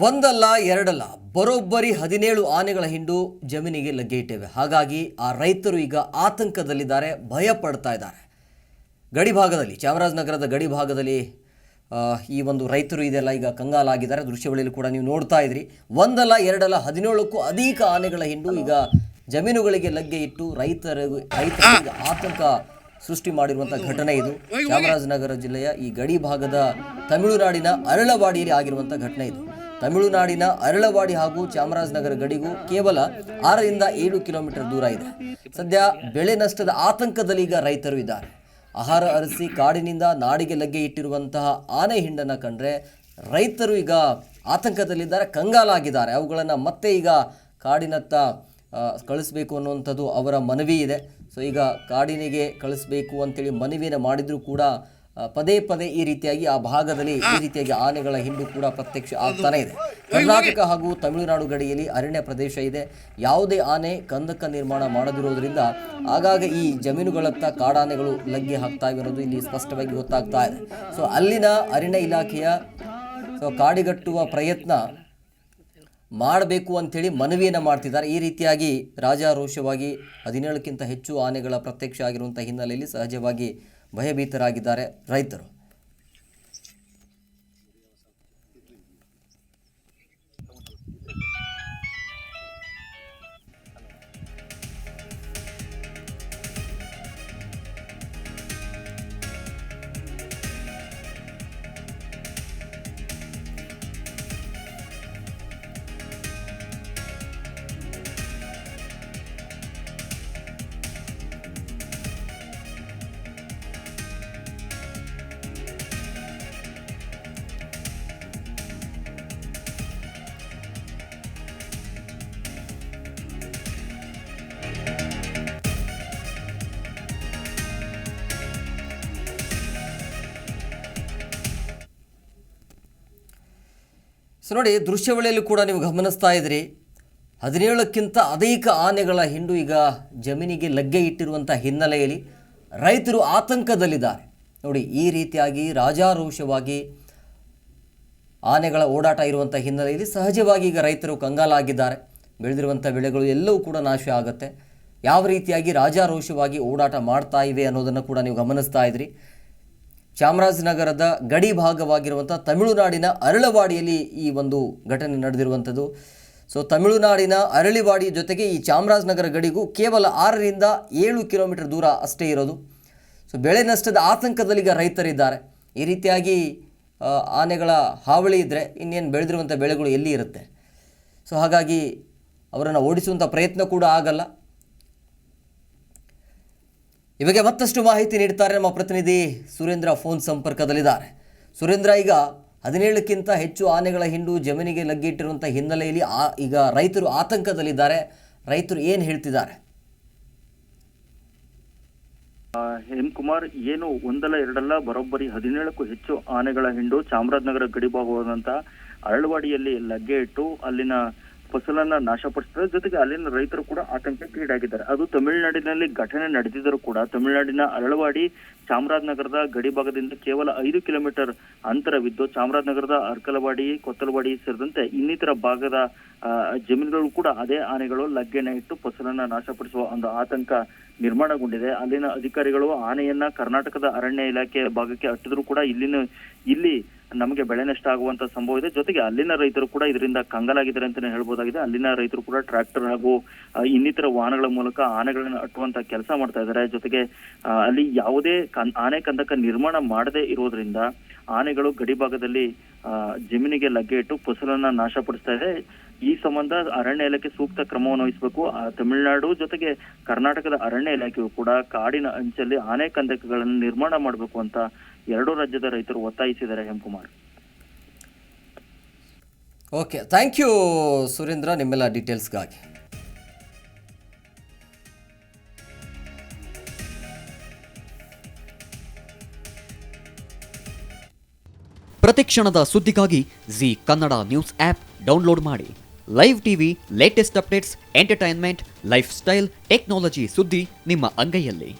ಒಂದಲ್ಲ ಎರಡಲ್ಲ ಬರೋಬ್ಬರಿ 17 ಆನೆಗಳ ಹಿಂಡು ಜಮೀನಿಗೆ ಲಗ್ಗೆ ಇಟ್ಟಿವೆ. ಹಾಗಾಗಿ ಆ ರೈತರು ಈಗ ಆತಂಕದಲ್ಲಿದ್ದಾರೆ, ಭಯ ಪಡ್ತಾ ಇದ್ದಾರೆ. ಗಡಿ ಭಾಗದಲ್ಲಿ, ಚಾಮರಾಜನಗರದ ಗಡಿ ಭಾಗದಲ್ಲಿ ಈ ಒಂದು ರೈತರು ಇದೆಲ್ಲ ಈಗ ಕಂಗಾಲಾಗಿದ್ದಾರೆ. ದೃಶ್ಯಾವಳಿಯಲ್ಲಿ ಕೂಡ ನೀವು ನೋಡ್ತಾ ಇದ್ರಿ. ಒಂದಲ್ಲ ಎರಡಲ್ಲ 17ಕ್ಕೂ ಅಧಿಕ ಆನೆಗಳ ಹಿಂಡು ಈಗ ಜಮೀನುಗಳಿಗೆ ಲಗ್ಗೆ ಇಟ್ಟು ರೈತರಿಗೆ ಆತಂಕ ಸೃಷ್ಟಿ ಮಾಡಿರುವಂಥ ಘಟನೆ ಇದು. ಚಾಮರಾಜನಗರ ಜಿಲ್ಲೆಯ ಈ ಗಡಿ ಭಾಗದ ತಮಿಳುನಾಡಿನ ಅರಳವಾಡಿಯಲ್ಲಿ ಆಗಿರುವಂಥ ಘಟನೆ ಇದು. ತಮಿಳುನಾಡಿನ ಅರಳವಾಡಿ ಹಾಗೂ ಚಾಮರಾಜನಗರ ಗಡಿಗೂ ಕೇವಲ 6ರಿಂದ 7 ಕಿಲೋಮೀಟರ್ ದೂರ ಇದೆ. ಸದ್ಯ ಬೆಳೆ ನಷ್ಟದ ಆತಂಕದಲ್ಲಿ ಈಗ ರೈತರು ಇದ್ದಾರೆ. ಆಹಾರ ಅರಸಿ ಕಾಡಿನಿಂದ ನಾಡಿಗೆ ಲಗ್ಗೆ ಇಟ್ಟಿರುವಂತಹ ಆನೆ ಹಿಂಡನ್ನು ಕಂಡ್ರೆ ರೈತರು ಈಗ ಆತಂಕದಲ್ಲಿದ್ದಾರೆ, ಕಂಗಾಲಾಗಿದ್ದಾರೆ. ಅವುಗಳನ್ನು ಮತ್ತೆ ಈಗ ಕಾಡಿನತ್ತ ಕಳಿಸ್ಬೇಕು ಅನ್ನುವಂಥದ್ದು ಅವರ ಮನವಿ ಇದೆ. ಸೊ ಈಗ ಕಾಡಿನಿಗೆ ಕಳಿಸ್ಬೇಕು ಅಂತೇಳಿ ಮನವಿಯನ್ನು ಮಾಡಿದರೂ ಕೂಡ ಪದೇ ಪದೇ ಈ ರೀತಿಯಾಗಿ ಆ ಭಾಗದಲ್ಲಿ ಈ ರೀತಿಯಾಗಿ ಆನೆಗಳ ಹಿಂಡು ಕೂಡ ಪ್ರತ್ಯಕ್ಷ ಆಗ್ತಾನೆ ಇದೆ. ಕರ್ನಾಟಕ ಹಾಗೂ ತಮಿಳುನಾಡು ಗಡಿಯಲ್ಲಿ ಅರಣ್ಯ ಪ್ರದೇಶ ಇದೆ. ಯಾವುದೇ ಆನೆ ಕಂದಕ ನಿರ್ಮಾಣ ಮಾಡದಿರೋದ್ರಿಂದ ಆಗಾಗ ಈ ಜಮೀನುಗಳತ್ತ ಕಾಡಾನೆಗಳು ಲಗ್ಗೆ ಹಾಕ್ತಾ ಇವೆ ಅನ್ನೋದು ಇಲ್ಲಿ ಸ್ಪಷ್ಟವಾಗಿ ಗೊತ್ತಾಗ್ತಾ ಇದೆ. ಸೊ ಅಲ್ಲಿನ ಅರಣ್ಯ ಇಲಾಖೆಯ ಕಾಡಿಗಟ್ಟುವ ಪ್ರಯತ್ನ ಮಾಡಬೇಕು ಅಂಥೇಳಿ ಮನವಿಯನ್ನು ಮಾಡ್ತಿದ್ದಾರೆ. ಈ ರೀತಿಯಾಗಿ ರಾಜಾರೋಷವಾಗಿ 17ಕ್ಕಿಂತ ಹೆಚ್ಚು ಆನೆಗಳ ಪ್ರತ್ಯಕ್ಷ ಆಗಿರುವಂಥ ಹಿನ್ನೆಲೆಯಲ್ಲಿ ಸಹಜವಾಗಿ ಭಯಭೀತರಾಗಿದ್ದಾರೆ ರೈತರು. ಸೊ ನೋಡಿ, ದೃಶ್ಯಾವಳಿಯಲ್ಲಿ ಕೂಡ ನೀವು ಗಮನಿಸ್ತಾ ಇದ್ರಿ. 17ಕ್ಕಿಂತ ಅಧಿಕ ಆನೆಗಳ ಹಿಂಡು ಈಗ ಜಮೀನಿಗೆ ಲಗ್ಗೆ ಇಟ್ಟಿರುವಂಥ ಹಿನ್ನೆಲೆಯಲ್ಲಿ ರೈತರು ಆತಂಕದಲ್ಲಿದ್ದಾರೆ. ನೋಡಿ, ಈ ರೀತಿಯಾಗಿ ರಾಜಾರೋಷವಾಗಿ ಆನೆಗಳ ಓಡಾಟ ಇರುವಂಥ ಹಿನ್ನೆಲೆಯಲ್ಲಿ ಸಹಜವಾಗಿ ಈಗ ರೈತರು ಕಂಗಾಲಾಗಿದ್ದಾರೆ. ಬೆಳೆದಿರುವಂಥ ಬೆಳೆಗಳು ಎಲ್ಲವೂ ಕೂಡ ನಾಶ ಆಗುತ್ತೆ. ಯಾವ ರೀತಿಯಾಗಿ ರಾಜಾರೋಷವಾಗಿ ಓಡಾಟ ಮಾಡ್ತಾ ಇವೆ ಅನ್ನೋದನ್ನು ಕೂಡ ನೀವು ಗಮನಿಸ್ತಾ ಇದ್ರಿ. ಚಾಮರಾಜನಗರದ ಗಡಿ ಭಾಗವಾಗಿರುವಂಥ ತಮಿಳುನಾಡಿನ ಅರಳವಾಡಿಯಲ್ಲಿ ಈ ಒಂದು ಘಟನೆ ನಡೆದಿರುವಂಥದ್ದು. ಸೊ ತಮಿಳುನಾಡಿನ ಅರಳಿವಾಡಿ ಜೊತೆಗೆ ಈ ಚಾಮರಾಜನಗರ ಗಡಿಗೂ ಕೇವಲ 6ರಿಂದ 7 ಕಿಲೋಮೀಟರ್ ದೂರ ಅಷ್ಟೇ ಇರೋದು. ಸೊ ಬೆಳೆ ನಷ್ಟದ ಆತಂಕದಲ್ಲಿ ಈಗ ರೈತರಿದ್ದಾರೆ. ಈ ರೀತಿಯಾಗಿ ಆನೆಗಳ ಹಾವಳಿ ಇದ್ದರೆ ಇನ್ನೇನು ಬೆಳೆದಿರುವಂಥ ಬೆಳೆಗಳು ಎಲ್ಲಿ ಇರುತ್ತೆ. ಸೊ ಹಾಗಾಗಿ ಅವರನ್ನು ಓಡಿಸುವಂಥ ಪ್ರಯತ್ನ ಕೂಡ ಆಗಲ್ಲ. ಇವಾಗ ಮತ್ತಷ್ಟು ಮಾಹಿತಿ ನೀಡ್ತಾರೆ ನಮ್ಮ ಪ್ರತಿನಿಧಿ ಸುರೇಂದ್ರ ಫೋನ್ ಸಂಪರ್ಕದಲ್ಲಿದ್ದಾರೆ. ಸುರೇಂದ್ರ, ಈಗ 17ಕ್ಕಿಂತ ಹೆಚ್ಚು ಆನೆಗಳ ಹಿಂಡು ಜಮೀನಿಗೆ ಲಗ್ಗಿಟ್ಟಿರುವಂಥ ಹಿನ್ನೆಲೆಯಲ್ಲಿ ಈಗ ರೈತರು ಆತಂಕದಲ್ಲಿದ್ದಾರೆ. ರೈತರು ಏನು ಹೇಳ್ತಿದ್ದಾರೆ? ಹೇಮಕುಮಾರ್, ಏನು ಒಂದಲ್ಲ ಎರಡಲ್ಲ ಬರೋಬ್ಬರಿ 17ಕ್ಕೂ ಹೆಚ್ಚು ಆನೆಗಳ ಹಿಂಡು ಚಾಮರಾಜನಗರ ಗಡಿ ಭಾಗವಾದಂತ ಅರಳವಾಡಿಯಲ್ಲಿ ಲಗ್ಗೆ ಇಟ್ಟು ಅಲ್ಲಿನ ಫಸಲನ್ನ ನಾಶಪಡಿಸಿದ್ದಾರೆ. ಜೊತೆಗೆ ಅಲ್ಲಿನ ರೈತರು ಕೂಡ ಆತಂಕಕ್ಕೀಡಾಗಿದ್ದಾರೆ. ಅದು ತಮಿಳುನಾಡಿನಲ್ಲಿ ಘಟನೆ ನಡೆದಿದ್ದರೂ ಕೂಡ ತಮಿಳುನಾಡಿನ ಅರಳವಾಡಿ ಚಾಮರಾಜನಗರದ ಗಡಿ ಭಾಗದಿಂದ ಕೇವಲ 5 ಕಿಲೋಮೀಟರ್ ಅಂತರವಿದ್ದು ಚಾಮರಾಜನಗರದ ಅರ್ಕಲವಾಡಿ, ಕೊತ್ತಲವಾಡಿ ಸೇರಿದಂತೆ ಇನ್ನಿತರ ಭಾಗದ ಜಮೀನುಗಳು ಕೂಡ ಅದೇ ಆನೆಗಳು ಲಗ್ಗೆನ ಇಟ್ಟು ಫಸಲನ್ನ ನಾಶಪಡಿಸುವ ಒಂದು ಆತಂಕ ನಿರ್ಮಾಣಗೊಂಡಿದೆ. ಅಲ್ಲಿನ ಅಧಿಕಾರಿಗಳು ಆನೆಯನ್ನ ಕರ್ನಾಟಕದ ಅರಣ್ಯ ಇಲಾಖೆ ಭಾಗಕ್ಕೆ ಅಟ್ಟಿದ್ರು ಕೂಡ ಇಲ್ಲಿ ನಮಗೆ ಬೆಳೆ ನಷ್ಟ ಆಗುವಂತ ಸಂಭವ ಇದೆ. ಜೊತೆಗೆ ಅಲ್ಲಿನ ರೈತರು ಕೂಡ ಇದರಿಂದ ಕಂಗಾಲಾಗಿದ್ದಾರೆ ಅಂತಾನೆ ಹೇಳ್ಬೋದಾಗಿದೆ. ಅಲ್ಲಿನ ರೈತರು ಕೂಡ ಟ್ರ್ಯಾಕ್ಟರ್ ಹಾಗೂ ಇನ್ನಿತರ ವಾಹನಗಳ ಮೂಲಕ ಆನೆಗಳನ್ನ ಅಟ್ಟುವಂತ ಕೆಲಸ ಮಾಡ್ತಾ ಇದ್ದಾರೆ. ಜೊತೆಗೆ ಅಲ್ಲಿ ಯಾವುದೇ ಆನೆ ಕಂದಕ ನಿರ್ಮಾಣ ಮಾಡದೇ ಇರೋದ್ರಿಂದ ಆನೆಗಳು ಗಡಿ ಭಾಗದಲ್ಲಿ ಜಮೀನಿಗೆ ಲಗ್ಗೆ ಇಟ್ಟು ಫಸಲನ್ನ ನಾಶಪಡಿಸ್ತಾ ಇದೆ. ಈ ಸಂಬಂಧ ಅರಣ್ಯ ಇಲಾಖೆ ಸೂಕ್ತ ಕ್ರಮವನ್ನು ವಹಿಸಬೇಕು. ತಮಿಳುನಾಡು ಜೊತೆಗೆ ಕರ್ನಾಟಕದ ಅರಣ್ಯ ಇಲಾಖೆಯು ಕೂಡ ಕಾಡಿನ ಅಂಚಲ್ಲಿ ಆನೆ ಕಂದಕಗಳನ್ನು ನಿರ್ಮಾಣ ಮಾಡಬೇಕು ಅಂತ ಎರಡೂ ರಾಜ್ಯದ ರೈತರು ಒತ್ತಾಯಿಸಿದ್ದಾರೆ. Hemakumar, okay, thank you Surendra ನಿಮ್ಮೆಲ್ಲ ಡೀಟೇಲ್ಸ್ಗಾಗಿ. ಪ್ರತಿಕ್ಷಣದ ಸುದ್ದಿಗಾಗಿ Zee Kannada news app download ಮಾಡಿ. Live TV, latest updates, entertainment, lifestyle, technology ಸುದ್ದಿ ನಿಮ್ಮ ಅಂಗೈಯಲ್ಲಿ.